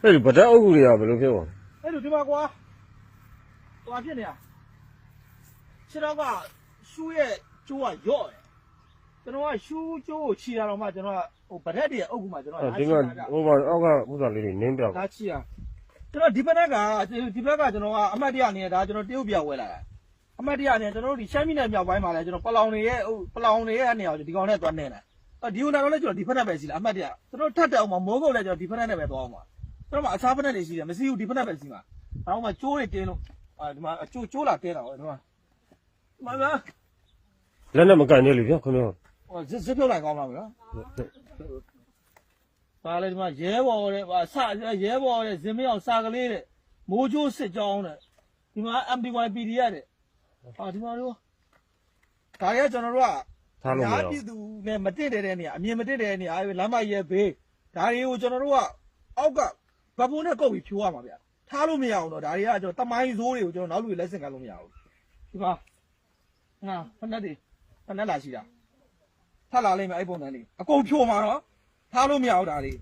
အဲ့ဒီဗဒအုပ်ကူတွေကဘယ်လိုဖြစ်သွားအဲ့လိုဒီမှာကွာဟိုဖြစ်နေရခြေတော့ကရှူးရဲ့ကျိုးကရော့တယ်ကျွန်တော်ကရှူးကျိုးကိုခြီတာတော့မှကျွန်တော်ကဟိုဗဒက်တွေအုပ်ကူမှကျွန်တော်ဒီကဟိုမှာအောက်ကဥစ္စာလေးတွေနင်းပြပါဒါခြီရကျွန်တော်ဒီဘက်ကကျွန်တော်ကအမှတ်တရအနေနဲ့ဒါကျွန်တော်တရုတ်ပြဝဲလာတာအမှတ်တရအနေနဲ့ကျွန်တော်တို့ဒီရှမ်းပြည်နယ်မြောက်ပိုင်းမှာလဲကျွန်တော်ပလောင်တွေရဲ့နေရာကိုဒီကောင်နဲ့သွားနေတာဒီဦးနာတော့လဲကျွန်တော်ဒီဖက်နဲ့ပဲရှိလားအမှတ်တရကျွန်တော်ထပ်တက်အောင်မမိုးကုတ်လဲကျွန်တော်ဒီဖက်နဲ့ပဲသွားအောင်ပါကျွန်တော်မှအခြားဖက်နဲ့နေရှိတယ်မရှိဘူးဒီဖက်နဲ့ပဲရှိမှာဒါမှကျိုးတွေတင်းလို့ဒီမှာကျိုးလာတင်းတာဟောဒီမှာလက်နဲ့မကန်နေလေဗျခင်ဗျာဟောစစ်ပြုတ်လိုက်ကောင်းလားဗျာပါလေဒီမှာရဲဘော်တဲ့ရဲဘော်တဲ့ဇင်မရောက်စာကလေးတဲ့မိုးချိုးစစ်ကြောင်းတဲ့ဒီမှာ MDYPD ရတဲ့ဒီမှာတို့ဒါရကျွန်တော်တို့ကထားလို့မရဘူးပြည်သူနဲ့မတင့်တဲ့နေရာအမြင်မတင့်တဲ့နေရာလမ်းမရဲဘေးဒါတွေကိုကျွန်တော်တို့ကအောက်ကဗပုန်းနဲ့ကုတ်ပြီးဖြိုးရမှာဗျာထားလို့မရအောင်တော့ဒါတွေကကျွန်တော်တမိုင်းဇိုးတွေကိုကျွန်တော်နောက်လူတွေလက်ဆင့်ကမ်းလို့မရဘူးဒီမှာဖက်နဲ့လာရှိတာထပ်လာလိမ့်မယ်အဲ့ပုံစံလေးအကုန်ဖြိုးမှာတော့ထားလို့မရဘူးဒါတွေ